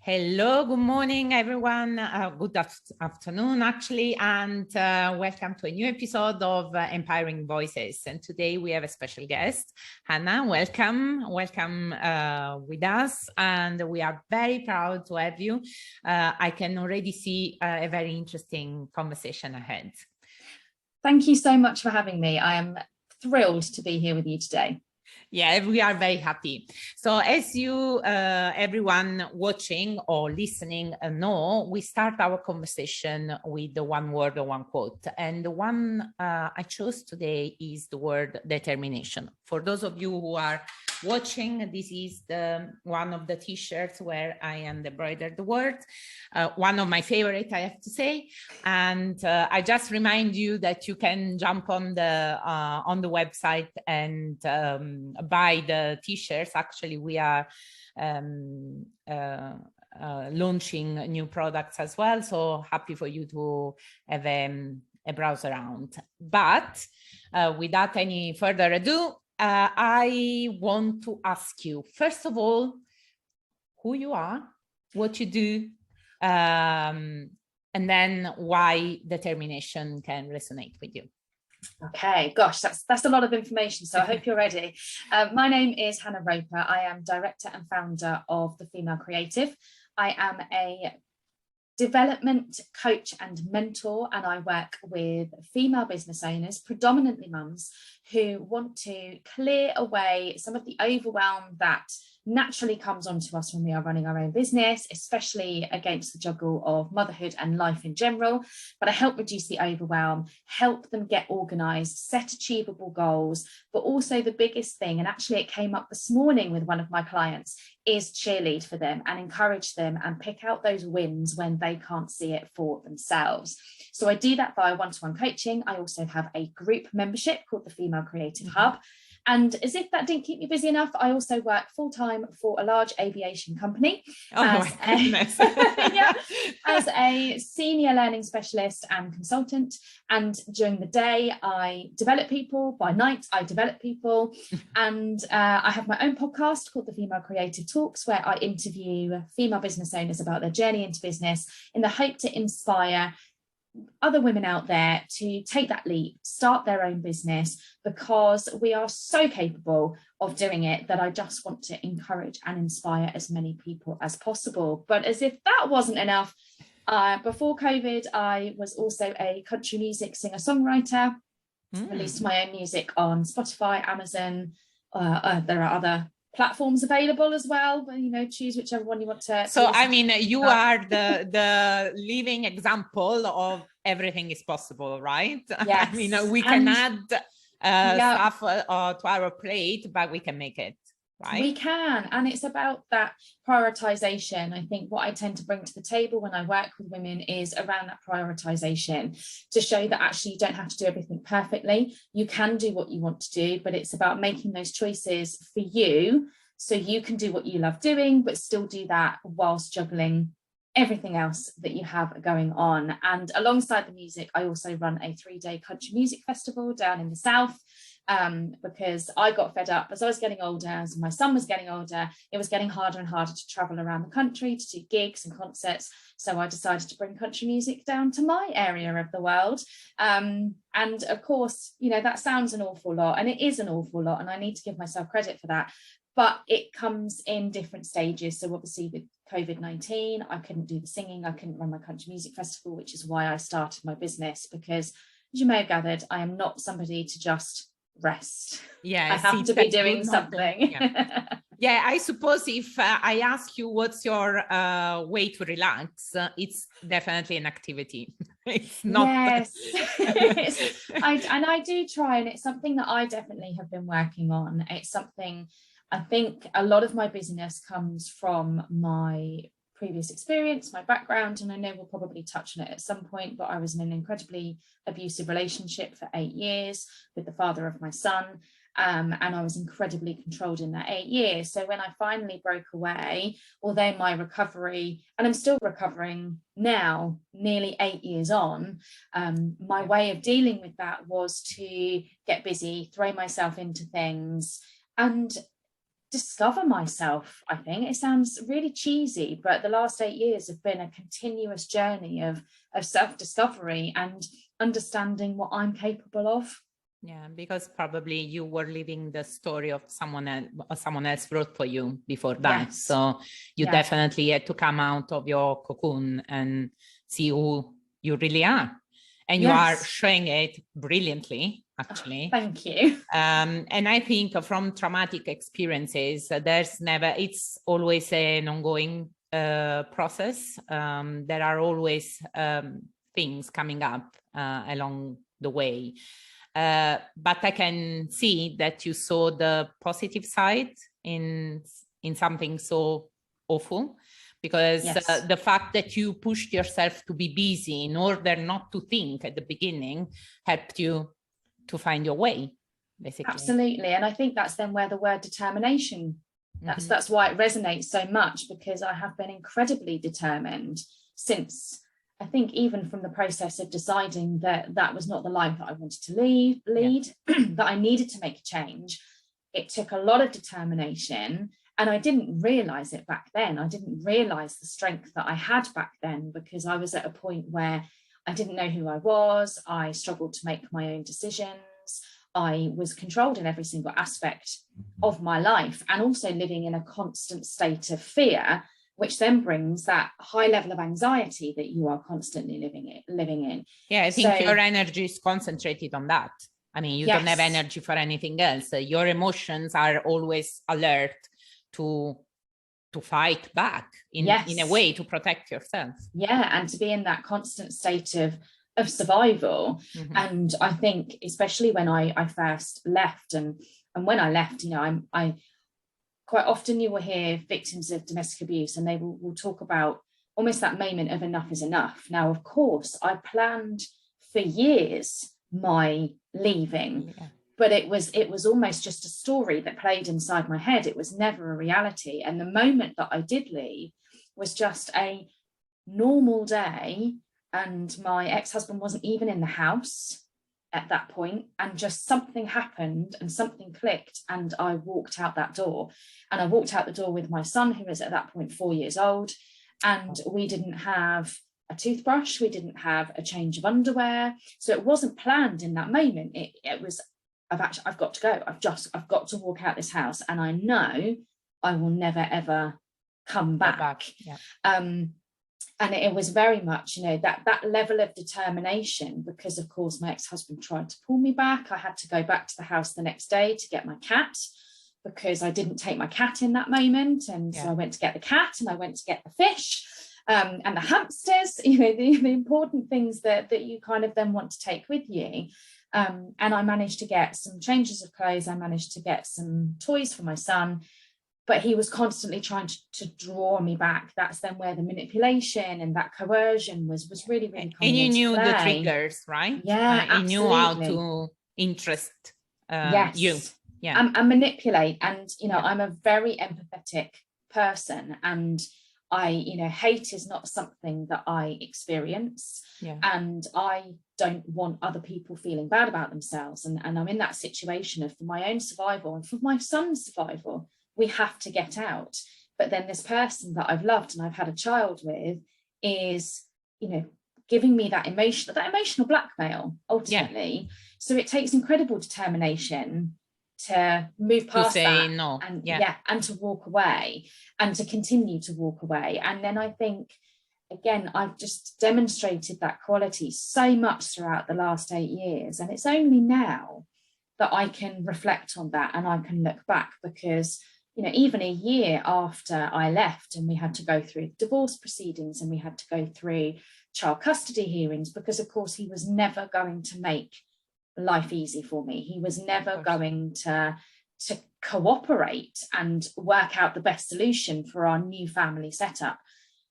Hello, good morning, everyone. Good afternoon, actually, and welcome to a new episode of Empowering Voices. And today we have a special guest, Hannah. Welcome with us, and we are very proud to have you. I can already see a very interesting conversation ahead. Thank you so much for having me. I am thrilled to be here with you today. Yeah, we are very happy. So as you, everyone watching or listening know, we start our conversation with the one word or one quote. And the one I chose today is the word determination. For those of you who are watching, this is one of the t-shirts where I embroidered the word, one of my favorite, I have to say. And I just remind you that you can jump on the website and buy the t-shirts. Actually, we are launching new products as well, so happy for you to have a browse around. But without any further ado, I want to ask you, first of all, who you are, what you do, and then why determination can resonate with you. Okay, gosh, that's a lot of information, so I hope you're ready. My name is Hannah Roper. I am director and founder of The Female Creative. I am a development coach and mentor, and I work with female business owners, predominantly mums, who want to clear away some of the overwhelm that naturally comes onto us when we are running our own business, especially against the juggle of motherhood and life in general. But I help reduce the overwhelm, help them get organized, set achievable goals, but also the biggest thing, and actually it came up this morning with one of my clients, is cheerlead for them and encourage them and pick out those wins when they can't see it for themselves. So I do that via one-to-one coaching. I also have a group membership called the Female Creative Hub. And as if that didn't keep me busy enough, I also work full-time for a large aviation company as a senior learning specialist and consultant. And during the day, I develop people. By night, I develop people. And I have my own podcast called The Female Creative Talks, where I interview female business owners about their journey into business in the hope to inspire other women out there to take that leap, start their own business, because we are so capable of doing it that I just want to encourage and inspire as many people as possible. But as if that wasn't enough, before COVID, I was also a country music singer-songwriter, released my own music on Spotify, Amazon. There are other platforms available as well, but choose whichever one you want to. So I mean, you are the living example of everything is possible, right? Yes. I mean, we can add stuff to our plate, but we can make it, right? We can, and it's about that prioritization. I think what I tend to bring to the table when I work with women is around that prioritization, to show that actually you don't have to do everything perfectly. You can do what you want to do, but it's about making those choices for you so you can do what you love doing, but still do that whilst juggling everything else that you have going on. And alongside the music, I also run a 3-day country music festival down in the south. Because I got fed up as I was getting older, as my son was getting older, it was getting harder and harder to travel around the country to do gigs and concerts. So I decided to bring country music down to my area of the world. And of course, that sounds an awful lot, and it is an awful lot, and I need to give myself credit for that. But it comes in different stages. So obviously with COVID-19, I couldn't do the singing, I couldn't run my country music festival, which is why I started my business, because as you may have gathered, I am not somebody to just rest. Yeah, I have to be doing something. Yeah, I suppose if I ask you what's your way to relax, it's definitely an activity. It's not. Yes. I do try, and it's something that I definitely have been working on. It's something, I think a lot of my business comes from my previous experience, my background, and I know we'll probably touch on it at some point, but I was in an incredibly abusive relationship for 8 years with the father of my son, and I was incredibly controlled in that 8 years. So when I finally broke away, although my recovery, and I'm still recovering now, nearly 8 years on, my way of dealing with that was to get busy, throw myself into things, and discover myself. I think it sounds really cheesy, but the last 8 years have been a continuous journey of self-discovery and understanding what I'm capable of. Yeah, because probably you were living the story of someone else, or someone else wrote for you before that. Yes. So you definitely had to come out of your cocoon and see who you really are. And you are showing it brilliantly, actually. Oh, thank you. And I think from traumatic experiences, it's always an ongoing process. There are always things coming up along the way. But I can see that you saw the positive side in something so awful, because the fact that you pushed yourself to be busy in order not to think at the beginning helped you to find your way, basically. Absolutely. And I think that's then where the word determination, that's why it resonates so much, because I have been incredibly determined since, I think, even from the process of deciding that that was not the life that I wanted to lead, that I needed to make a change. It took a lot of determination, and I didn't realize it back then. I didn't realize the strength that I had back then, because I was at a point where I didn't know who I was. I struggled to make my own decisions. I was controlled in every single aspect of my life, and also living in a constant state of fear, which then brings that high level of anxiety that you are constantly living in. Yeah, I think your energy is concentrated on that. I mean, you don't have energy for anything else. Your emotions are always alert to fight back in a way to protect yourself. Yeah, and to be in that constant state of survival. And I think, especially when I first left, and when I left, you know, I quite often you will hear victims of domestic abuse, and they will talk about almost that moment of enough is enough. Now, of course, I planned for years my leaving, but it was almost just a story that played inside my head. It was never a reality. And the moment that I did leave was just a normal day, and my ex-husband wasn't even in the house at that point, and just something happened and something clicked, and I walked out that door. And I walked out the door with my son, who was at that point 4 years old, and we didn't have a toothbrush, we didn't have a change of underwear, so it wasn't planned in that moment. It was, I've got to go, I've got to walk out this house, and I know I will never ever come back. And it was very much, you know, that level of determination, because of course my ex-husband tried to pull me back. I had to go back to the house the next day to get my cat, because I didn't take my cat in that moment. And so I went to get the cat, and I went to get the fish and the hamsters, you know, the important things that you kind of then want to take with you. And I managed to get some changes of clothes. I managed to get some toys for my son, but he was constantly trying to draw me back. That's then where the manipulation and that coercion was really coming into play. And you knew the triggers, right? Yeah, absolutely. You knew how to interest you. Yeah, and manipulate. And, you know, I'm a very empathetic person, and hate is not something that I experience. And I don't want other people feeling bad about themselves. And I'm in that situation of, for my own survival and for my son's survival, we have to get out. But then this person that I've loved and I've had a child with is, you know, giving me that emotional blackmail ultimately. So it takes incredible determination to move past that no. and to walk away, and to continue to walk away. And then I think, again, I've just demonstrated that quality so much throughout the last 8 years, and it's only now that I can reflect on that and I can look back, because, you know, even a year after I left, and we had to go through divorce proceedings, and we had to go through child custody hearings, because of course he was never going to make life easy for me. He was never going to cooperate and work out the best solution for our new family setup.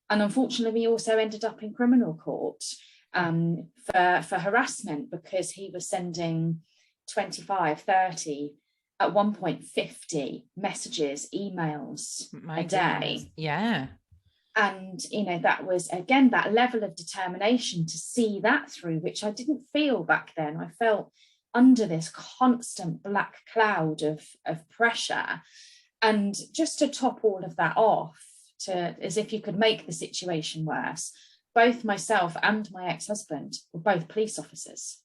And unfortunately, we also ended up in criminal court for harassment, because he was sending 25, 30, at one point 50 messages, emails a day. Yeah. And, you know, that was, again, that level of determination to see that through, which I didn't feel back then. I felt under this constant black cloud of pressure. And just to top all of that off, as if you could make the situation worse, both myself and my ex-husband were both police officers.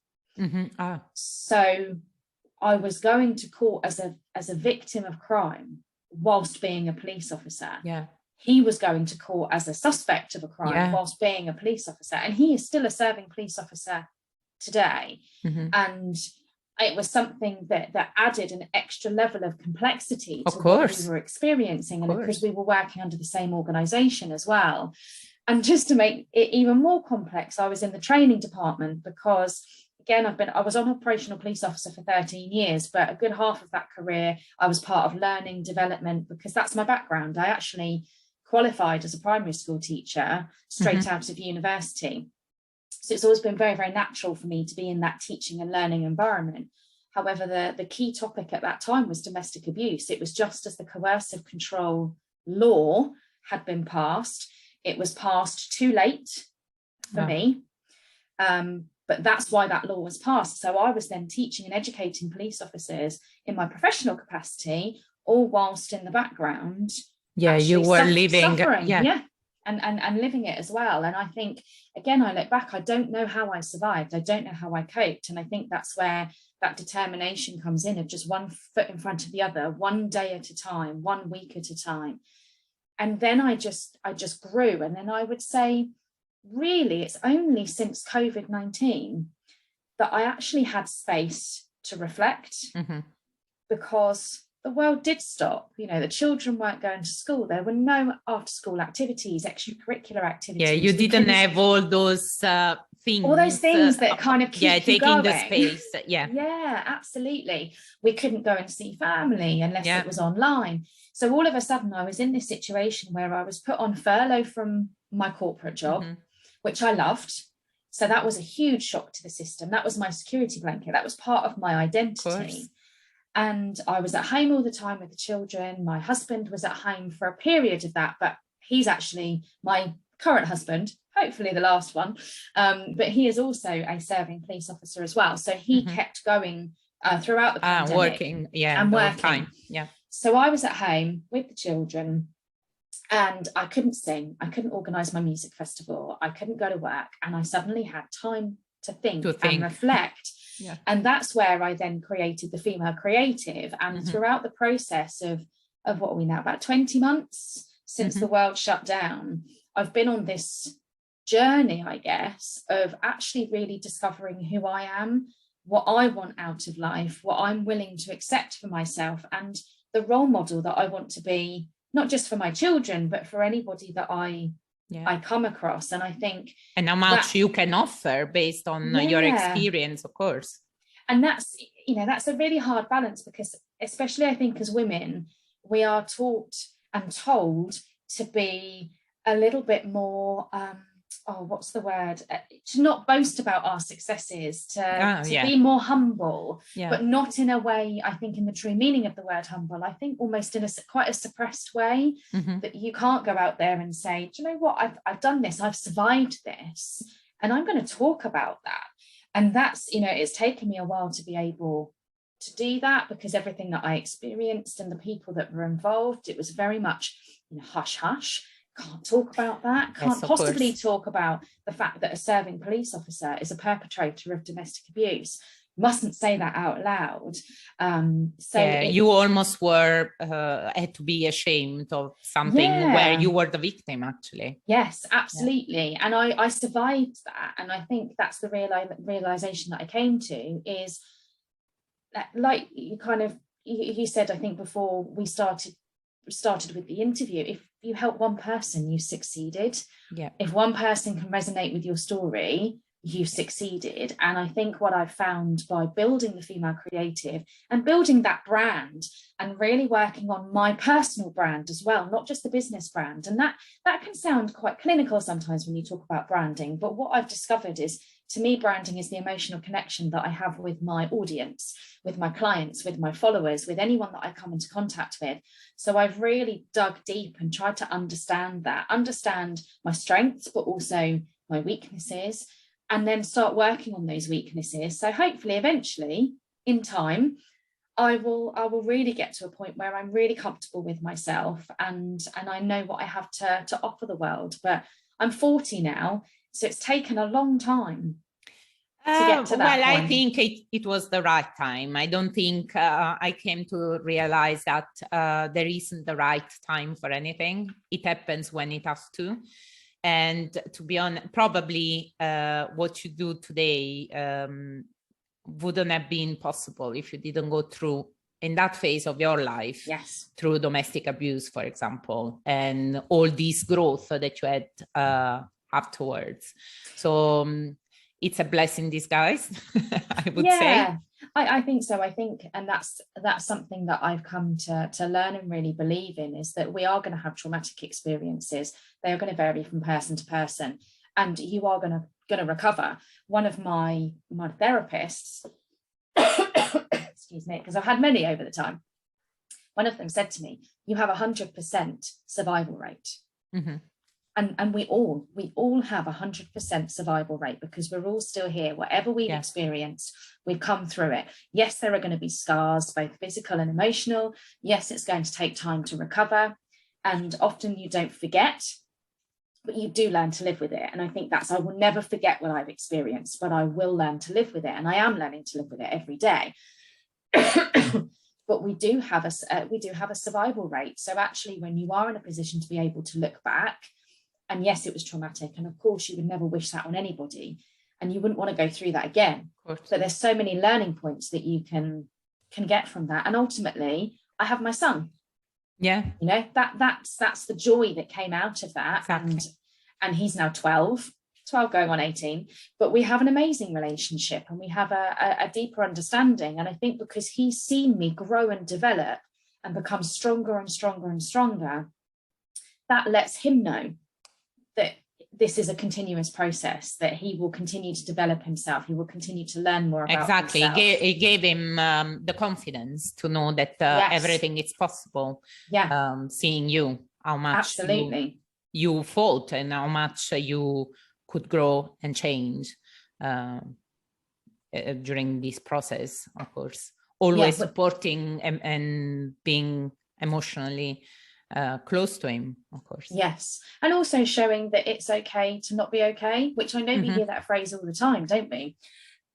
So I was going to court as a victim of crime whilst being a police officer. Yeah. He was going to court as a suspect of a crime whilst being a police officer. And he is still a serving police officer today. And it was something that added an extra level of complexity to what we were experiencing. And because we were working under the same organisation as well. And just to make it even more complex, I was in the training department because, again, I was an operational police officer for 13 years, but a good half of that career, I was part of learning development because that's my background. I actually qualified as a primary school teacher straight out of university. So it's always been very, very natural for me to be in that teaching and learning environment. However, the key topic at that time was domestic abuse. It was just as the coercive control law had been passed. It was passed too late for me. But that's why that law was passed. So I was then teaching and educating police officers in my professional capacity, all whilst in the background. Yeah, you were living. Suffering, and living it as well. And I think, again, I look back, I don't know how I survived. I don't know how I coped. And I think that's where that determination comes in, of just one foot in front of the other, one day at a time, 1 week at a time. And then I just grew. And then I would say, really, it's only since COVID-19 that I actually had space to reflect, because the world did stop. You know, the children weren't going to school. There were no after-school activities, extracurricular activities. Yeah, you didn't have all those things. All those things that kind of keep you taking going. the space. Yeah, absolutely. We couldn't go and see family unless it was online. So all of a sudden, I was in this situation where I was put on furlough from my corporate job, which I loved. So that was a huge shock to the system. That was my security blanket. That was part of my identity. And I was at home all the time with the children. My husband was at home for a period of that, but he's actually my current husband, hopefully the last one. But he is also a serving police officer as well. So he kept going throughout the pandemic. Working, and working. So I was at home with the children, and I couldn't sing. I couldn't organise my music festival. I couldn't go to work. And I suddenly had time to think and reflect. And that's where I then created the Female Creative. And throughout the process of what are we now, about 20 months since the world shut down, I've been on this journey, I guess, of actually really discovering who I am, what I want out of life, what I'm willing to accept for myself, and the role model that I want to be, not just for my children, but for anybody that I come across. And I think, and how much you can offer based on your experience, of course. And that's, that's a really hard balance, because especially I think as women, we are taught and told to be a little bit more, what's the word? To not boast about our successes, to be more humble, but not in a way, I think, in the true meaning of the word humble. I think almost in quite a suppressed way, that you can't go out there and say, do you know what, I've done this, I've survived this, and I'm going to talk about that. And that's, it's taken me a while to be able to do that, because everything that I experienced and the people that were involved, it was very much hush hush. Can't talk about that, can't possibly talk about the fact that a serving police officer is a perpetrator of domestic abuse. Mustn't say that out loud. You almost were had to be ashamed of something where you were the victim, actually. Yes, absolutely. And I survived that. And I think that's the realization that I came to, is that, like you said, I think before we started with the interview, if you help one person, you succeeded. If one person can resonate with your story, you've succeeded. And I think what I've found by building the Female Creative and building that brand, and really working on my personal brand as well, not just the business brand, and that can sound quite clinical sometimes when you talk about branding, but what I've discovered is, to me, branding is the emotional connection that I have with my audience, with my clients, with my followers, with anyone that I come into contact with. So I've really dug deep and tried to understand my strengths, but also my weaknesses, and then start working on those weaknesses. So hopefully, eventually, in time, I will really get to a point where I'm really comfortable with myself, and I know what I have to offer the world. But I'm 40 now, so it's taken a long time to get to that well, point. I think it was the right time. I don't think I came to realize that there isn't the right time for anything. It happens when it has to. And to be honest, probably what you do today wouldn't have been possible if you didn't go through, in that phase of your life, yes, through domestic abuse, for example, and all this growth that you had afterwards. So it's a blessing in disguise, I would say. I think so. I think, and that's something that I've come to learn and really believe in, is that we are going to have traumatic experiences. They are going to vary from person to person, and you are going to recover. One of my therapists, excuse me, because I've had many over the time, one of them said to me, "You have 100% survival rate." Mm-hmm. And we all have 100% survival rate, because we're all still here. Whatever we've experienced, we've come through it. Yes, there are going to be scars, both physical and emotional. Yes, it's going to take time to recover, and often you don't forget, but you do learn to live with it. And I think I will never forget what I've experienced, but I will learn to live with it, and I am learning to live with it every day. But we do have a survival rate. So actually, when you are in a position to be able to look back, and yes, it was traumatic, and of course you would never wish that on anybody, and you wouldn't want to go through that again. But there's so many learning points that you can get from that. And ultimately, I have my son. Yeah, you know, that's the joy that came out of that. Exactly. And he's now 12 going on 18. But we have an amazing relationship, and we have a deeper understanding. And I think because he's seen me grow and develop and become stronger and stronger and stronger, that lets him know that this is a continuous process, that he will continue to develop himself. He will continue to learn more about himself. It gave him the confidence to know that everything is possible. Yeah. Seeing you, how much absolutely you fought and how much you could grow and change during this process, of course. Always supporting and being emotionally close to him, of course. Yes. And also showing that it's okay to not be okay, which I know we hear that phrase all the time, don't we?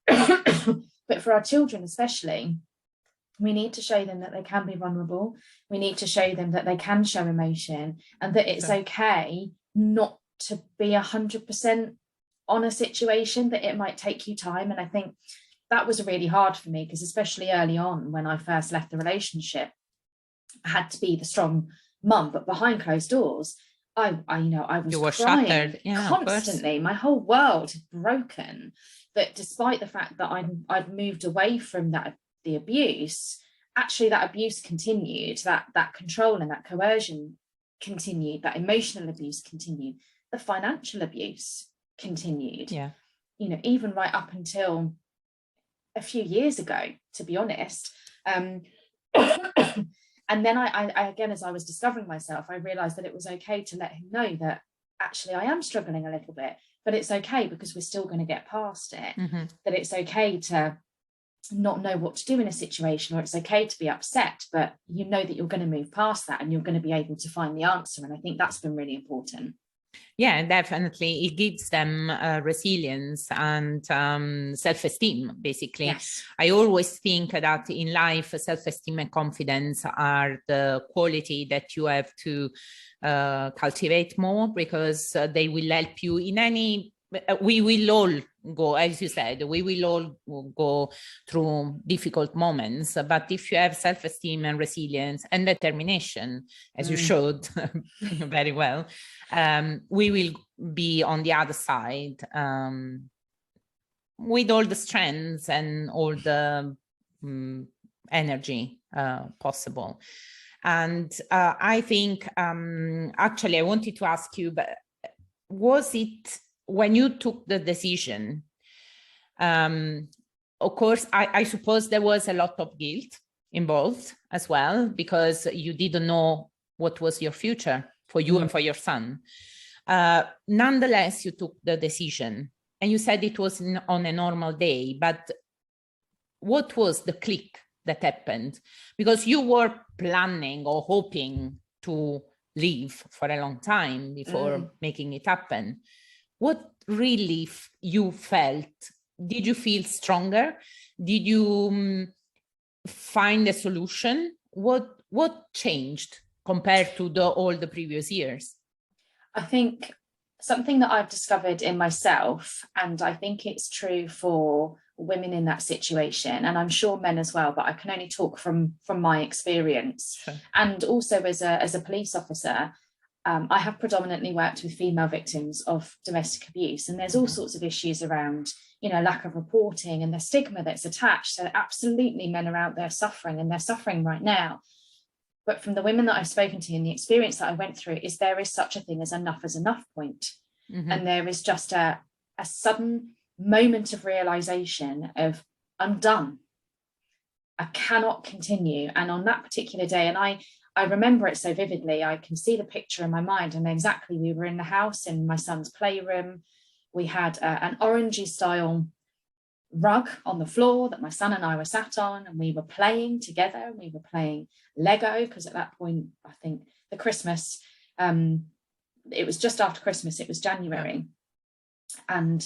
But for our children especially, we need to show them that they can be vulnerable. We need to show them that they can show emotion, and that it's okay not to be 100% on a situation, that it might take you time. And I think that was really hard for me, because especially early on when I first left the relationship, I had to be the strong mum, but behind closed doors, I was crying constantly. My whole world had broken. But despite the fact that I'd moved away from the abuse, actually that abuse continued, that control and that coercion continued, that emotional abuse continued, the financial abuse continued. Yeah. You know, even right up until a few years ago, to be honest. And then I again, as I was discovering myself, I realized that it was okay to let him know that actually I am struggling a little bit, but it's okay, because we're still going to get past it. That it's okay to not know what to do in a situation, or it's okay to be upset, but you know that you're going to move past that, and you're going to be able to find the answer. And I think that's been really important. Yeah, definitely. It gives them resilience and self-esteem, basically. Yes. I always think that in life, self-esteem and confidence are the quality that you have to cultivate more, because they will help you in any... We will all go, as you said, we will all go through difficult moments. But if you have self-esteem and resilience and determination, as you showed very well, we will be on the other side with all the strengths and all the energy possible. And I think, actually, I wanted to ask you, but was it, when you took the decision, of course, I suppose there was a lot of guilt involved as well, because you didn't know what was your future for you and for your son. Nonetheless, you took the decision, and you said it was on a normal day, but what was the click that happened? Because you were planning or hoping to leave for a long time before making it happen. What relief you felt? Did you feel stronger? Did you find a solution? What changed compared to all the previous years? I think something that I've discovered in myself, and I think it's true for women in that situation, and I'm sure men as well, but I can only talk from my experience. Sure. And also as a police officer, I have predominantly worked with female victims of domestic abuse, and there's all sorts of issues around, you know, lack of reporting and the stigma that's attached. So absolutely, men are out there suffering, and they're suffering right now. But from the women that I've spoken to and the experience that I went through, is there is such a thing as enough point. And there is just a sudden moment of realization of, I'm done. I cannot continue. And on that particular day, and I remember it so vividly, I can see the picture in my mind. And exactly, we were in the house in my son's playroom. We had an orangey style rug on the floor that my son and I were sat on, and we were playing together. We were playing Lego, because at that point, I think the Christmas, it was just after Christmas, it was January. And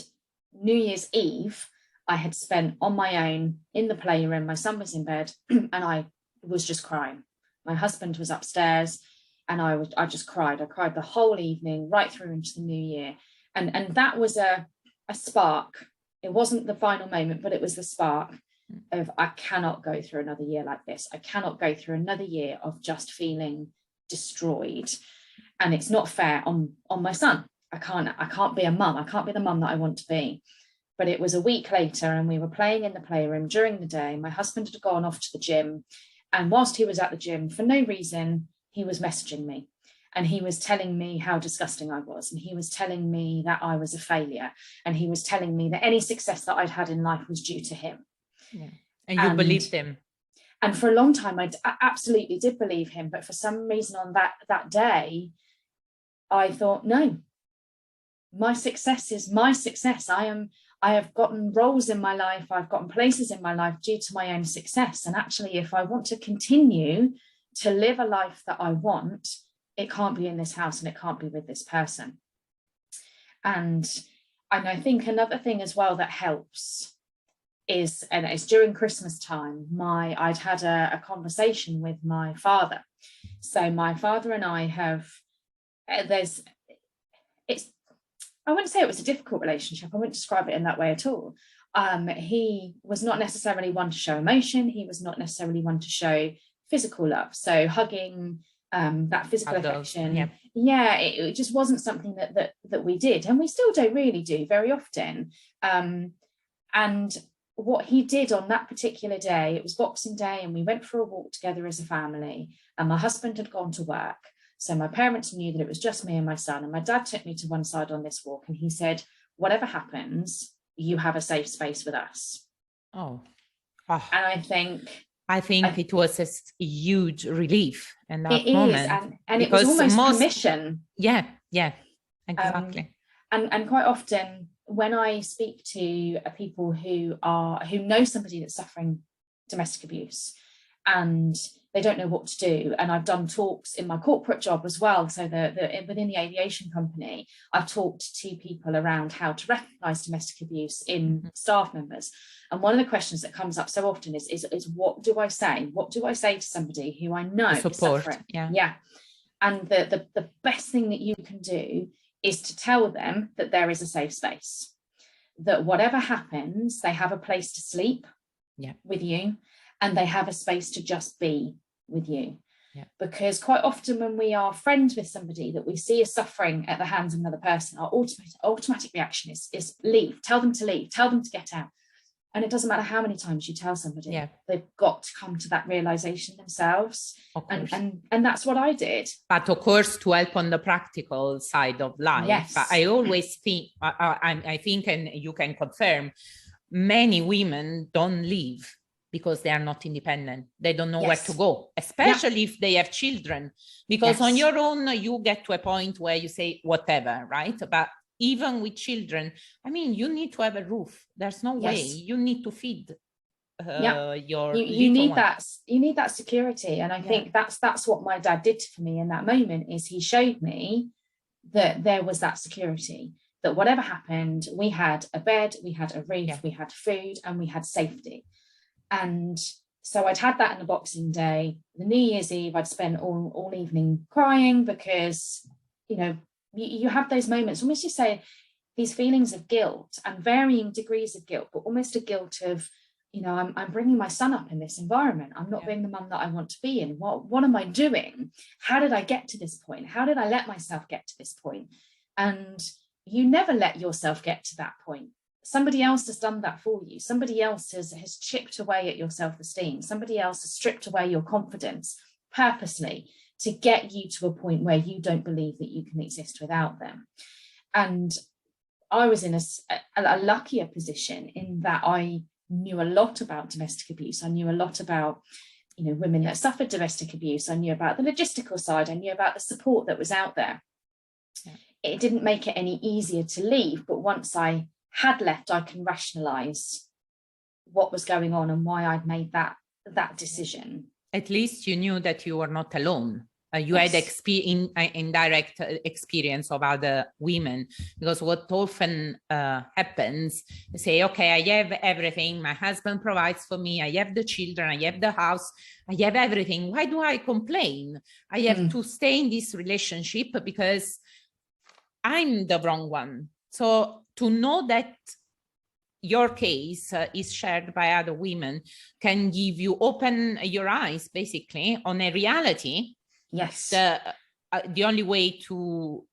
New Year's Eve, I had spent on my own in the playroom. My son was in bed and I was just crying. My husband was upstairs and I just cried. I cried the whole evening, right through into the new year. And that was a spark. It wasn't the final moment, but it was the spark of, I cannot go through another year like this. I cannot go through another year of just feeling destroyed. And it's not fair on my son. I can't be a mum. I can't be the mum that I want to be. But it was a week later and we were playing in the playroom during the day. My husband had gone off to the gym. And whilst he was at the gym, for no reason, he was messaging me. And he was telling me how disgusting I was. And he was telling me that I was a failure. And he was telling me that any success that I'd had in life was due to him. Yeah. And you believed him. And for a long time, I absolutely did believe him. But for some reason on that day, I thought, no, my success is my success. I have gotten roles in my life. I've gotten places in my life due to my own success. And actually, if I want to continue to live a life that I want, it can't be in this house and it can't be with this person. And I think another thing as well that helps is, and it's during Christmas time, I'd had a conversation with my father. So my father and I have, I wouldn't say it was a difficult relationship. I wouldn't describe it in that way at all. He was not necessarily one to show emotion. He was not necessarily one to show physical love. So hugging, that physical affection. Yeah, it just wasn't something that we did. And we still don't really do very often. And what he did on that particular day, it was Boxing Day, and we went for a walk together as a family. And my husband had gone to work. So my parents knew that it was just me and my son. And my dad took me to one side on this walk and he said, whatever happens, you have a safe space with us. Oh. And I think it was a huge relief in that moment. And it was almost permission. Yeah, exactly. And quite often when I speak to people who know somebody that's suffering domestic abuse and they don't know what to do, and I've done talks in my corporate job as well, so within the aviation company, I've talked to people around how to recognise domestic abuse in staff members. And one of the questions that comes up so often is what do I say? What do I say to somebody who I know is suffering? Yeah. And the best thing that you can do is to tell them that there is a safe space, that whatever happens, they have a place to sleep with you, and they have a space to just be with you. Yeah. Because quite often when we are friends with somebody that we see is suffering at the hands of another person, our automatic reaction is leave, tell them to leave, tell them to get out. And it doesn't matter how many times you tell somebody, they've got to come to that realization themselves. And that's what I did. But of course, to help on the practical side of life, I always think, I think, and you can confirm, many women don't leave because they are not independent. They don't know where to go, especially if they have children, because on your own, you get to a point where you say, whatever, right? But even with children, I mean, you need to have a roof. There's no way. You need to feed your you little need one. that, you need that security. And I think that's what my dad did for me in that moment, is he showed me that there was that security, that whatever happened, we had a bed, we had a roof, we had food, and we had safety. And so I'd had that in the Boxing Day. The New Year's Eve, I'd spent all evening crying, because, you know, you have those moments, almost, you say, these feelings of guilt and varying degrees of guilt, but almost a guilt of, you know, I'm bringing my son up in this environment. I'm not being the mum that I want to be in. What am I doing? How did I get to this point? How did I let myself get to this point? And you never let yourself get to that point. Somebody else has done that for you. Somebody else has chipped away at your self-esteem. Somebody else has stripped away your confidence purposely to get you to a point where you don't believe that you can exist without them. And I was in a luckier position in that I knew a lot about domestic abuse. I knew a lot about, you know, women that suffered domestic abuse. I knew about the logistical side. I knew about the support that was out there. It didn't make it any easier to leave, but once I had left, I can rationalize what was going on and why I'd made that decision. At least you knew that you were not alone. You had indirect experience of other women, because what often happens, they say, okay, I have everything. My husband provides for me. I have the children. I have the house. I have everything. Why do I complain? I have to stay in this relationship because I'm the wrong one. So to know that your case is shared by other women can give you, open your eyes basically on a reality. Yes. The only way to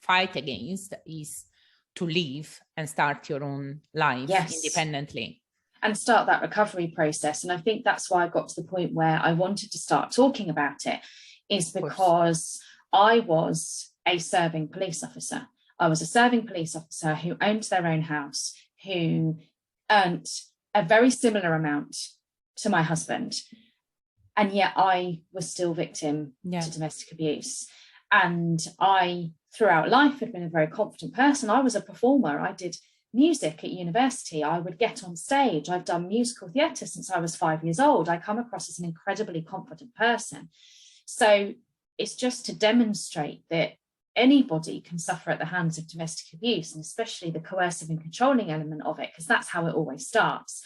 fight against is to leave and start your own life independently. And start that recovery process. And I think that's why I got to the point where I wanted to start talking about it, is because I was a serving police officer. I was a serving police officer who owned their own house, who earned a very similar amount to my husband. And yet I was still victim to domestic abuse. And I, throughout life, had been a very confident person. I was a performer. I did music at university. I would get on stage. I've done musical theatre since I was 5 years old. I come across as an incredibly confident person. So it's just to demonstrate that anybody can suffer at the hands of domestic abuse, and especially the coercive and controlling element of it, because that's how it always starts.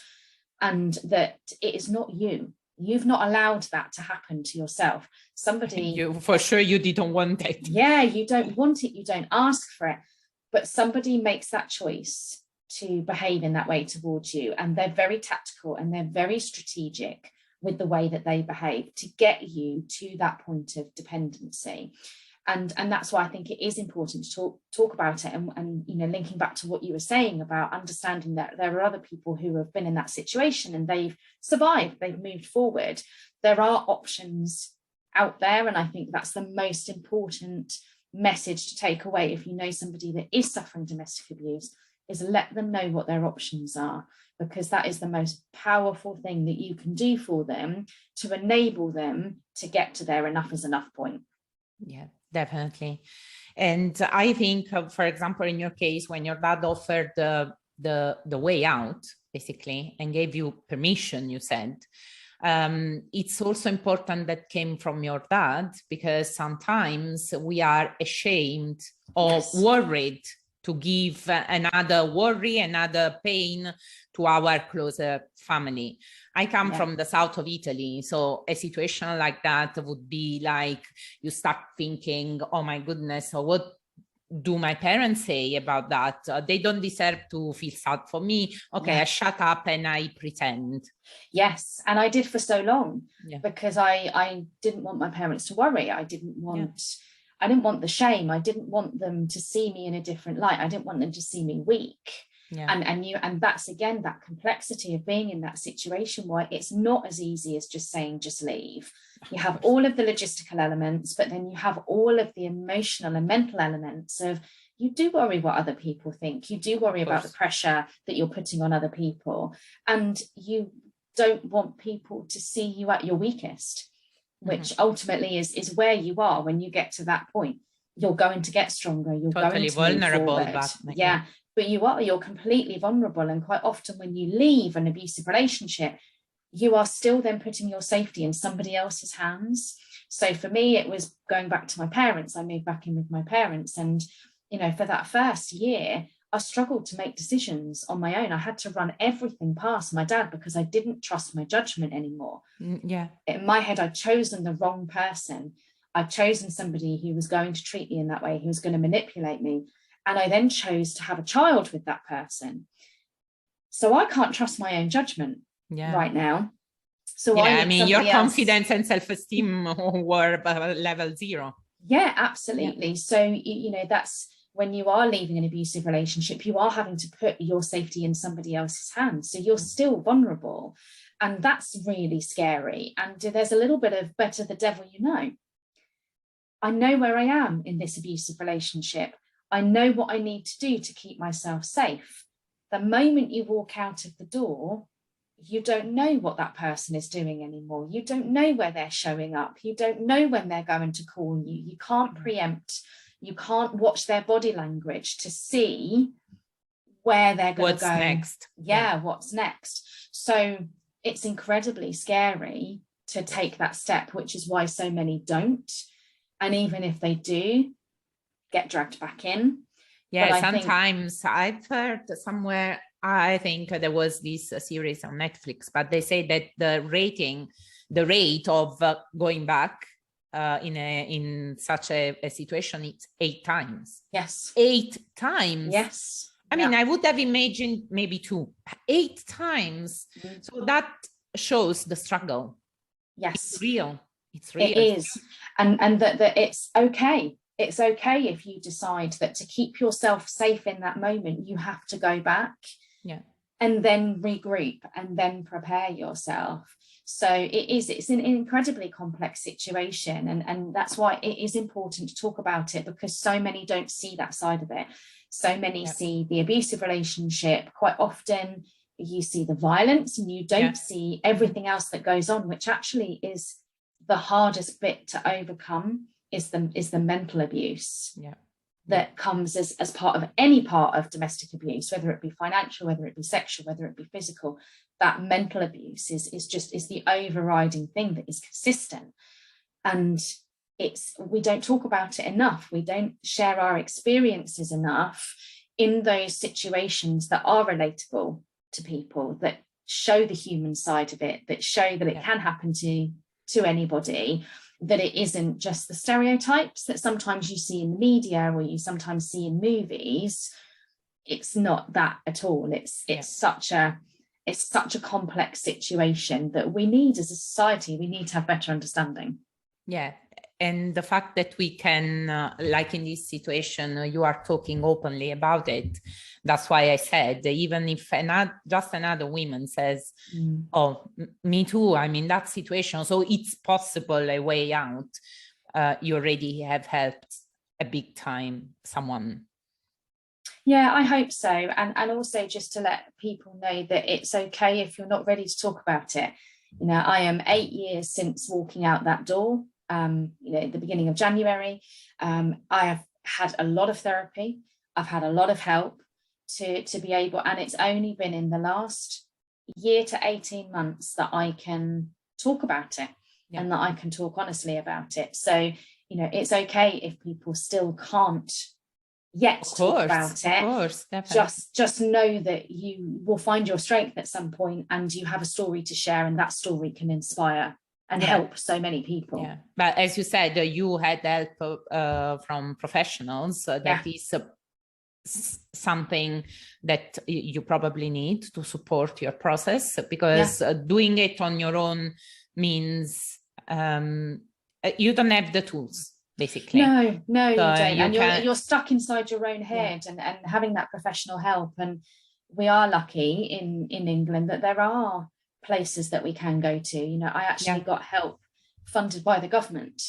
And that it is not you. You've not allowed that to happen to yourself. Somebody, for sure, you didn't want it. Yeah, you don't want it. You don't ask for it. But somebody makes that choice to behave in that way towards you. And they're very tactical and they're very strategic with the way that they behave to get you to that point of dependency. And that's why I think it is important to talk about it, and you know, linking back to what you were saying about understanding that there are other people who have been in that situation and they've survived, they've moved forward. There are options out there, and I think that's the most important message to take away if you know somebody that is suffering domestic abuse, is let them know what their options are, because that is the most powerful thing that you can do for them to enable them to get to their enough is enough point. Yeah, definitely. And I think, for example, in your case, when your dad offered the way out, basically, and gave you permission, you said, it's also important that came from your dad, because sometimes we are ashamed or worried to give another worry, another pain to our closer family. I come from the south of Italy, so a situation like that would be like you start thinking, oh my goodness, so what do my parents say about that? They don't deserve to feel sad for me. Okay, I shut up and I pretend. Yes, and I did for so long, because I didn't want my parents to worry. I didn't want the shame. I didn't want them to see me in a different light. I didn't want them to see me weak. And that's again that complexity of being in that situation where it's not as easy as just saying just leave. You have all of the logistical elements, but then you have all of the emotional and mental elements of, you do worry what other people think. You do worry about the pressure that you're putting on other people, and you don't want people to see you at your weakest, which ultimately is where you are when you get to that point. You're going to get stronger. You're totally going to vulnerable. but you're completely vulnerable. And quite often when you leave an abusive relationship, you are still then putting your safety in somebody else's hands. So for me, it was going back to my parents. I moved back in with my parents, and for that first year, I struggled to make decisions on my own. I had to run everything past my dad because I didn't trust my judgment anymore. Yeah. In my head, I'd chosen the wrong person. I'd chosen somebody who was going to treat me in that way, who was going to manipulate me. And I then chose to have a child with that person. So I can't trust my own judgment right now. So I mean, your confidence and self-esteem were level 0. Yeah, absolutely. So, that's when you are leaving an abusive relationship, you are having to put your safety in somebody else's hands. So you're still vulnerable. And that's really scary. And there's a little bit of better the devil you know. I know where I am in this abusive relationship. I know what I need to do to keep myself safe. The moment you walk out of the door, you don't know what that person is doing anymore. You don't know where they're showing up. You don't know when they're going to call you. You can't preempt. You can't watch their body language to see where they're going to go. What's next? Yeah, what's next? So it's incredibly scary to take that step, which is why so many don't. And even if they do, get dragged back in. Yeah, sometimes I've heard somewhere, I think there was this series on Netflix, but they say that the rate of going back in such a situation, it's 8 times. Yes. 8 times. Yes. I mean, I would have imagined maybe 2, 8 times. So that shows the struggle. Yes. It's real. It's real. It is. And that it's okay. It's okay if you decide that to keep yourself safe in that moment, you have to go back and then regroup and then prepare yourself. So it's an incredibly complex situation. And that's why it is important to talk about it, because so many don't see that side of it. So many see the abusive relationship. Quite often you see the violence and you don't see everything else that goes on, which actually is the hardest bit to overcome. Is the mental abuse that comes as part of any part of domestic abuse, whether it be financial, whether it be sexual, whether it be physical. That mental abuse is the overriding thing that is consistent. And we don't talk about it enough. We don't share our experiences enough in those situations that are relatable to people, that show the human side of it, that show that it can happen to anybody, that it isn't just the stereotypes that sometimes you see in the media or you sometimes see in movies. It's not that at all. It's such a complex situation that we need, as a society, we need to have better understanding. Yeah. And the fact that we can, like in this situation, you are talking openly about it. That's why I said, even if just another woman says, oh, me too, I'm in that situation, so it's possible a way out, you already have helped a big time someone. Yeah, I hope so. And also just to let people know that it's okay if you're not ready to talk about it. I am 8 years since walking out that door. At the beginning of January, I have had a lot of therapy. I've had a lot of help to be able, and it's only been in the last year to 18 months that I can talk about it and that I can talk honestly about it. So, it's okay if people still can't yet talk about it. Of course, definitely. Just know that you will find your strength at some point, and you have a story to share, and that story can inspire and help so many people. Yeah, but as you said, you had help from professionals. That is something that you probably need to support your process, because doing it on your own means you don't have the tools, basically. No, you don't. And you're stuck inside your own head, and having that professional help. And we are lucky in England that there are places that we can go to. I actually got help funded by the government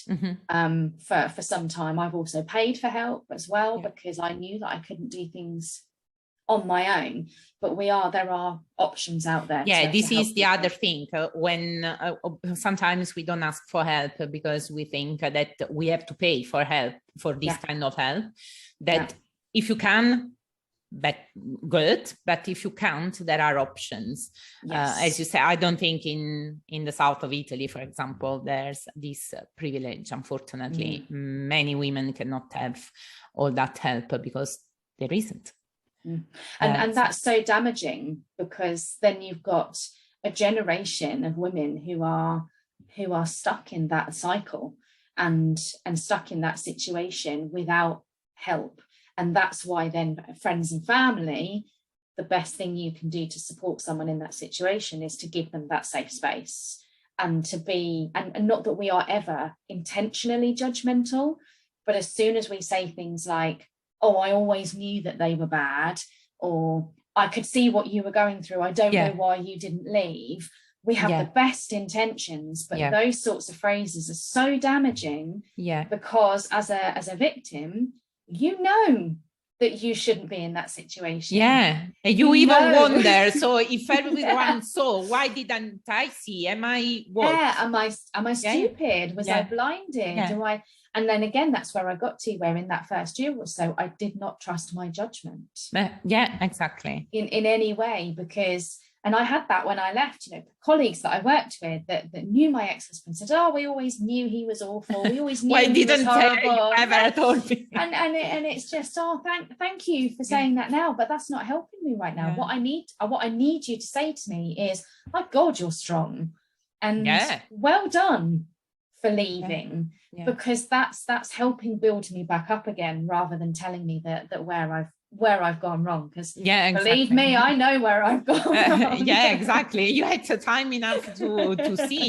for some time. I've also paid for help as well, because I knew that I couldn't do things on my own. But there are options out there. This is the other thing. When sometimes we don't ask for help because we think that we have to pay for help, for this kind of help, that if you can, but good, but if you can't, there are options. Yes. As you say, I don't think in the south of Italy, for example, there's this privilege. Unfortunately, many women cannot have all that help because there isn't. And that's so damaging, because then you've got a generation of women who are stuck in that cycle and stuck in that situation without help. And that's why then friends and family, the best thing you can do to support someone in that situation is to give them that safe space, and to be, and not that we are ever intentionally judgmental, but as soon as we say things like, oh, I always knew that they were bad, or I could see what you were going through, I don't know why you didn't leave. We have the best intentions, but those sorts of phrases are so damaging, because as a victim, you know that you shouldn't be in that situation. And you even wonder, so if everyone saw, why didn't I see? Am I what? Am I stupid? Was I blinded? Do I? And then again, that's where I got to, where in that first year or so, I did not trust my judgment. Exactly. In any way, because, and I had that when I left, colleagues that I worked with that knew my ex-husband said, oh, we always knew he was awful. We always knew he was horrible. Ever told me. And it's just, oh, thank you for saying that now, but that's not helping me right now. What I need you to say to me is, my God, you're strong. And well done for leaving, because that's helping build me back up again, rather than telling me that where I've gone wrong, because believe me, I know where I've gone wrong. Exactly. You had time enough to see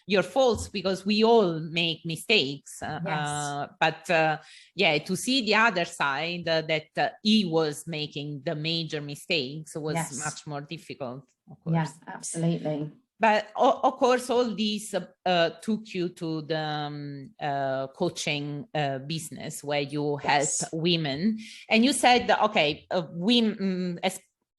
your faults, because we all make mistakes. But to see the other side, that he was making the major mistakes, was much more difficult, of course. Yeah, absolutely. But of course, all these took you to the coaching business, where you help women. And you said, okay, women,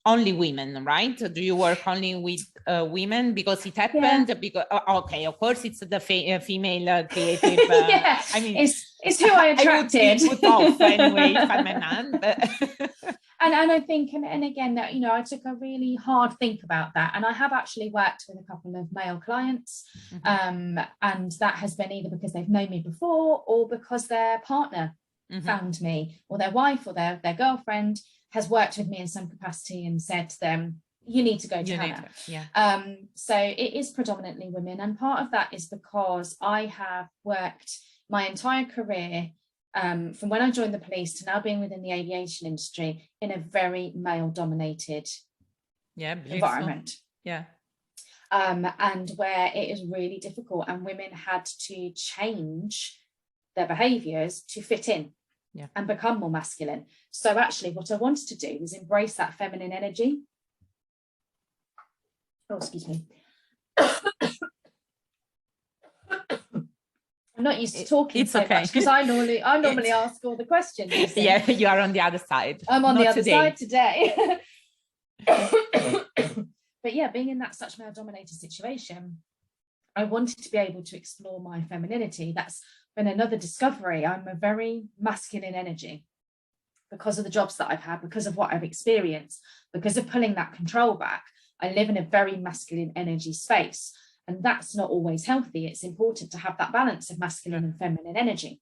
only women, right? Do you work only with women? Because it happened, because, okay, of course, it's the female creative. I mean, it's who I attracted. I would be put off anyway if I'm a man. But And I think, and again, I took a really hard think about that. And I have actually worked with a couple of male clients, and that has been either because they've known me before, or because their partner found me, or their wife, or their girlfriend has worked with me in some capacity and said to them, you need to go to Hannah. So it is predominantly women. And part of that is because I have worked my entire career, from when I joined the police to now being within the aviation industry, in a very male-dominated environment. And where it is really difficult, and women had to change their behaviours to fit in and become more masculine. So actually what I wanted to do was embrace that feminine energy. Oh, excuse me. I'm not used to talking so much, because I normally ask all the questions. You are on the other side. I'm on the other side today. But being in that such male-dominated situation, I wanted to be able to explore my femininity. That's been another discovery. I'm a very masculine energy, because of the jobs that I've had, because of what I've experienced, because of pulling that control back. I live in a very masculine energy space. And that's not always healthy. It's important to have that balance of masculine and feminine energy.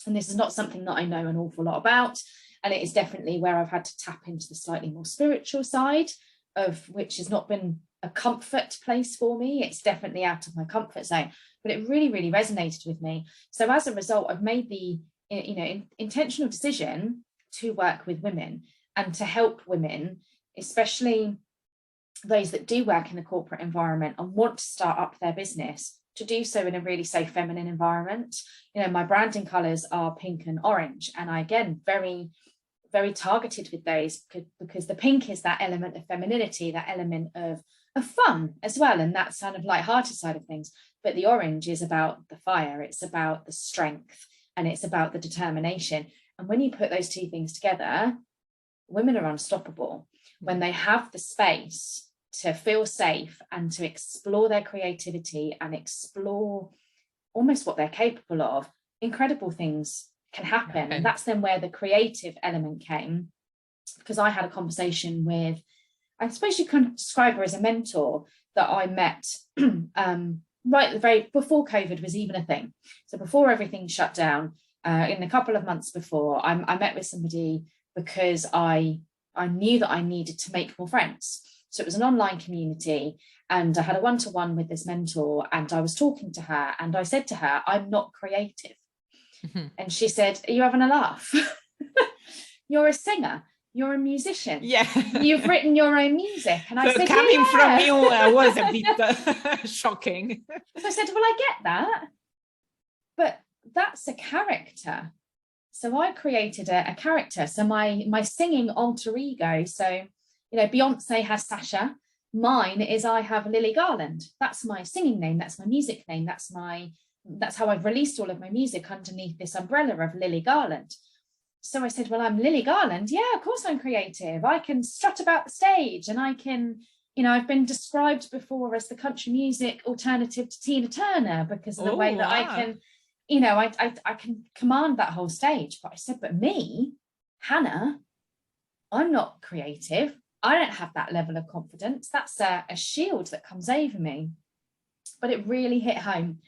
And this is not something that I know an awful lot about. And it is definitely where I've had to tap into the slightly more spiritual side, of which has not been a comfort place for me. It's definitely out of my comfort zone, but it really, really resonated with me. So as a result, I've made the intentional decision to work with women and to help women, especially those that do work in the corporate environment and want to start up their business, to do so in a really safe feminine environment. My branding colours are pink and orange, and I, again, very, very targeted with those, because the pink is that element of femininity, that element of fun as well, and that kind of light-hearted side of things. But the orange is about the fire, it's about the strength, and it's about the determination. And when you put those two things together, women are unstoppable when they have the space to feel safe and to explore their creativity and explore almost what they're capable of. Incredible things can happen. And that's then where the creative element came, because I had a conversation with, I suppose you can describe her as a mentor that I met right at the very before COVID was even a thing. So before everything shut down, in a couple of months before, I met with somebody because I knew that I needed to make more friends. So it was an online community, and I had a one-to-one with this mentor, and I was talking to her, and I said to her, I'm not creative. Mm-hmm. And she said, are you having a laugh? You're a singer. You're a musician. Yeah. You've written your own music. And I said, coming from you was a bit shocking. So I said, well, I get that, but that's a character. So I created a character. So my singing alter ego. So, you know, Beyonce has Sasha. Mine is I have Lily Garland. That's my singing name. That's my music name. That's how I've released all of my music underneath this umbrella of Lily Garland. So I said, well, I'm Lily Garland. Yeah, of course I'm creative. I can strut about the stage, and I can, you know, I've been described before as the country music alternative to Tina Turner because of the way that I can, you know, I can command that whole stage. But I said, but me, Hannah, I'm not creative. I don't have that level of confidence. That's a shield that comes over me. But it really hit home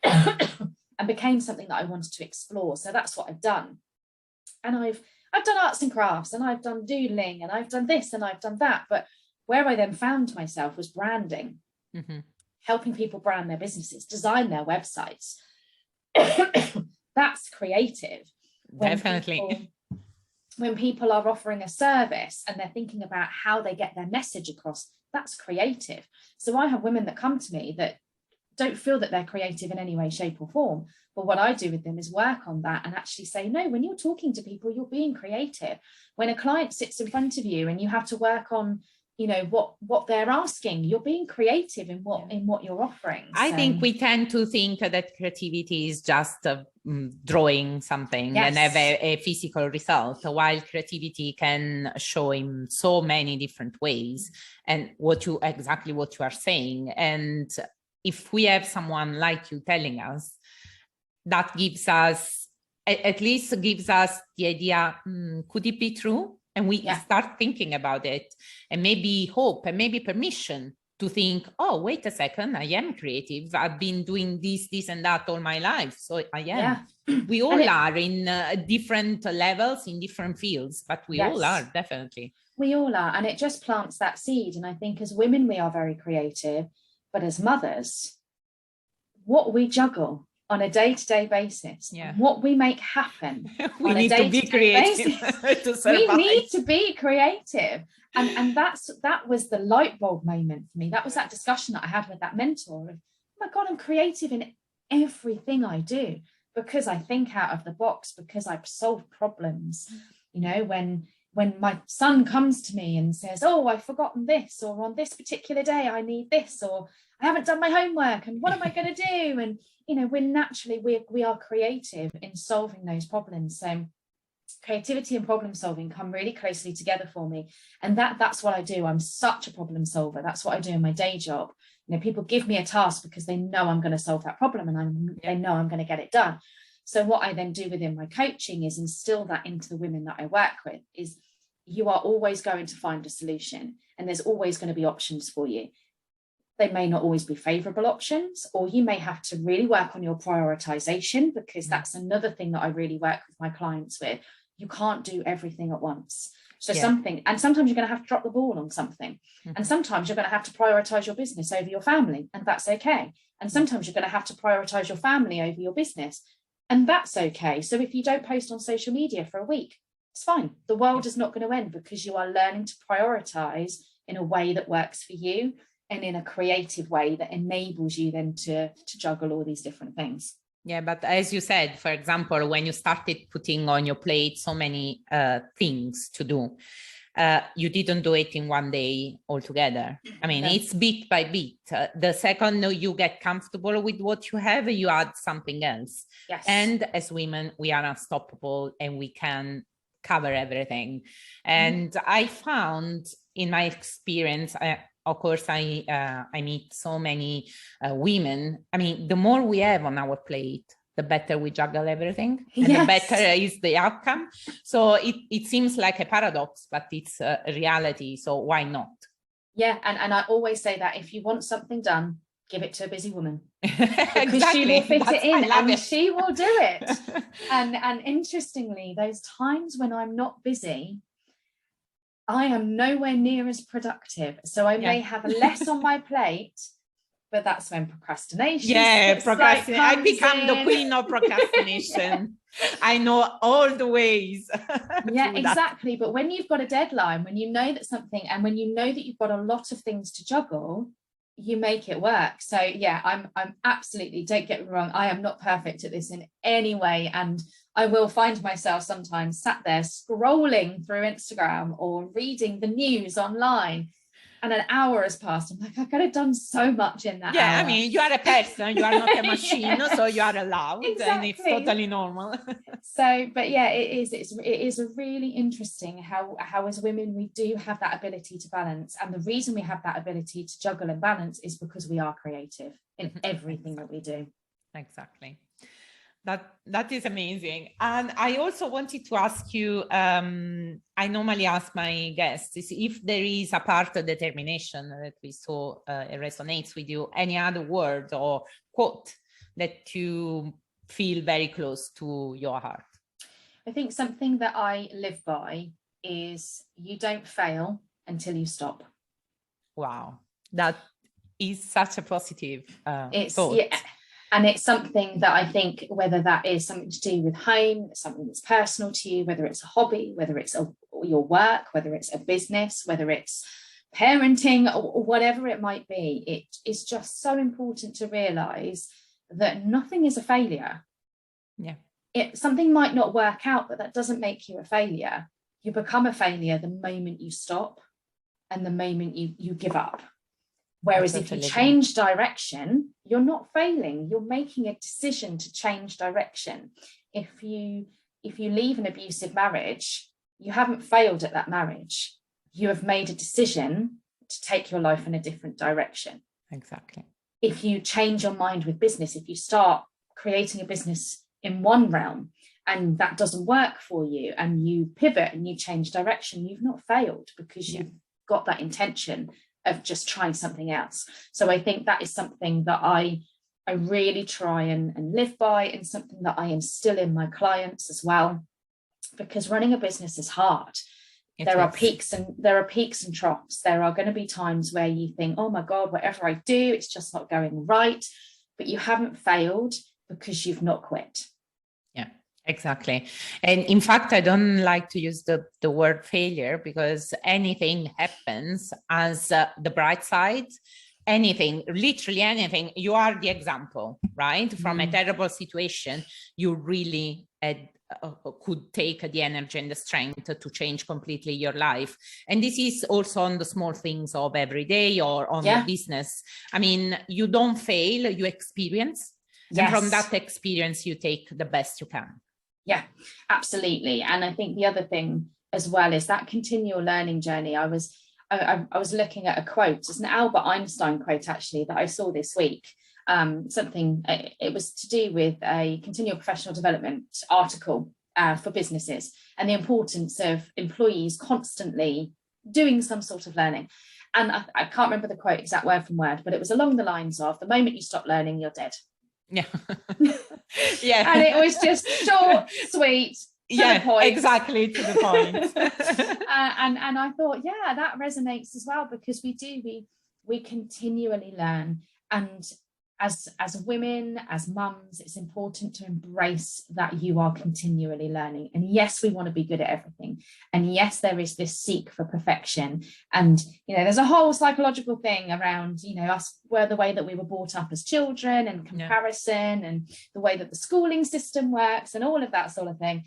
and became something that I wanted to explore. So that's what I've done. And I've done arts and crafts, and I've done doodling, and I've done this, and I've done that. But where I then found myself was branding, helping people brand their businesses, design their websites. That's creative. Definitely. When people are offering a service and they're thinking about how they get their message across, that's creative. So I have women that come to me that don't feel that they're creative in any way, shape or form. But what I do with them is work on that and actually say, no, when you're talking to people, you're being creative. When a client sits in front of you and you have to work on, you know, what they're asking, you're being creative in what you're offering. I think we tend to think that creativity is just drawing something and have a physical result, while creativity can show in so many different ways. And exactly what you are saying. And if we have someone like you telling us, that gives us, at least gives us the idea, could it be true? And we start thinking about it, and maybe hope and maybe permission to think, oh, wait a second, I am creative. I've been doing this and that all my life. So I am. Yeah. We all are in different levels, in different fields, but we all are, definitely. We all are. And it just plants that seed. And I think as women, we are very creative, but as mothers, what we juggle on a day-to-day basis, what we make happen we need to be creative we need to be creative, and that was the light bulb moment for me. That was that discussion that I had with that mentor of, oh my god, I'm creative in everything I do because I think out of the box, because I solve problems. You know, when my son comes to me and says, oh, I've forgotten this, or on this particular day I need this, or I haven't done my homework, and what am I going to do? And you know, we are creative in solving those problems. So creativity and problem solving come really closely together for me, and that's what I do. I'm such a problem solver. That's what I do in my day job. You know, people give me a task because they know I'm going to solve that problem, and they know I'm going to get it done. So what I then do within my coaching is instill that into the women that I work with, is you are always going to find a solution, and there's always going to be options for you. They may not always be favorable options, or you may have to really work on your prioritization, because that's another thing that I really work with my clients with. You can't do everything at once. So sometimes you're going to have to drop the ball on something. And sometimes you're going to have to prioritize your business over your family, and that's okay. And sometimes you're going to have to prioritize your family over your business, and that's okay. So if you don't post on social media for a week, it's fine. The world is not going to end, because you are learning to prioritize in a way that works for you, and in a creative way that enables you then to juggle all these different things. Yeah, but as you said, for example, when you started putting on your plate so many things to do, you didn't do it in one day altogether. I mean, it's bit by bit. The second you get comfortable with what you have, you add something else. Yes. And as women, we are unstoppable, and we can cover everything. And I found in my experience, of course, I meet so many women. I mean, the more we have on our plate, the better we juggle everything, and the better is the outcome. So it seems like a paradox, but it's a reality. So why not? Yeah, and I always say that if you want something done, give it to a busy woman, because exactly. she will fit it in, and she will do it. and interestingly, those times when I'm not busy, I am nowhere near as productive. So I may have less on my plate, but that's when procrastination. I become the queen of procrastination. I know all the ways. Yeah, exactly. But when you've got a deadline, when you know that something, and when you know that you've got a lot of things to juggle, you make it work. So yeah, I'm absolutely, don't get me wrong, I am not perfect at this in any way, and I will find myself sometimes sat there scrolling through Instagram or reading the news online, and an hour has passed. I'm like, I could have done so much in that hour. I mean, you are a person, you are not a machine, so you are allowed, and it's totally normal. So, but yeah, it is a really interesting how as women we do have that ability to balance, and the reason we have that ability to juggle and balance is because we are creative in everything that we do. Exactly. That is amazing. And I also wanted to ask you, I normally ask my guests is if there is, apart of determination that we saw it resonates with you, any other word or quote that you feel very close to your heart? I think something that I live by is you don't fail until you stop. Wow, that is such a positive thought. Yeah. And it's something that I think, whether that is something to do with home, something that's personal to you, whether it's a hobby, whether it's your work, whether it's a business, whether it's parenting, or whatever it might be, it is just so important to realize that nothing is a failure. Yeah. Something might not work out, but that doesn't make you a failure. You become a failure the moment you stop and the moment you give up. Whereas if you change direction, you're not failing. You're making a decision to change direction. If you leave an abusive marriage, you haven't failed at that marriage. You have made a decision to take your life in a different direction. Exactly. If you change your mind with business, if you start creating a business in one realm and that doesn't work for you, and you pivot and you change direction, you've not failed, because you've got that intention of just trying something else. So I think that is something that I really try and live by, and something that I instill in my clients as well, because running a business is hard. There are peaks and troughs. There are going to be times where you think, oh my God, whatever I do, it's just not going right. But you haven't failed because you've not quit. Yeah, exactly. And in fact, I don't like to use the word failure, because anything happens as the bright side. Anything, literally anything. You are the example, right? From a terrible situation, you really could take the energy and the strength to change completely your life. And this is also on the small things of every day or on the business. I mean, you don't fail, you experience. And from that experience, you take the best you can. Yeah, absolutely. And I think the other thing as well is that continual learning journey. I was looking at a quote. It's an Albert Einstein quote, actually, that I saw this week. It was to do with a continual professional development article for businesses, and the importance of employees constantly doing some sort of learning. And I can't remember the quote exact word from word, but it was along the lines of, the moment you stop learning, you're dead. Yeah. Yeah. And it was just short, sweet, to the point. Exactly, to the point. And I thought, yeah, that resonates as well, because we continually learn. And as women, as mums, it's important to embrace that you are continually learning. And yes, we want to be good at everything. And yes, there is this seek for perfection. And, there's a whole psychological thing around, us, where the way that we were brought up as children, and comparison, and the way that the schooling system works, and all of that sort of thing.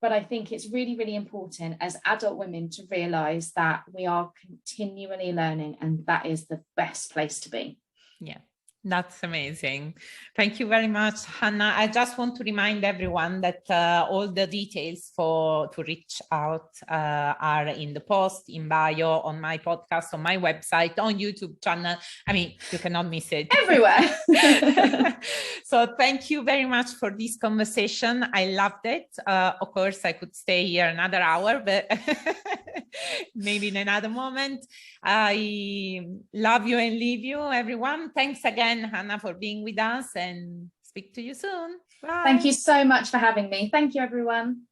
But I think it's really, really important as adult women to realize that we are continually learning, and that is the best place to be. Yeah. That's amazing. Thank you very much, Hannah. I just want to remind everyone that all the details to reach out are in the post, in bio, on my podcast, on my website, on YouTube channel. I mean, you cannot miss it. Everywhere. So thank you very much for this conversation. I loved it. Of course, I could stay here another hour, but maybe in another moment. I love you and leave you, everyone. Thanks again, Hannah, for being with us, and speak to you soon. Bye. Thank you so much for having me. Thank you, everyone.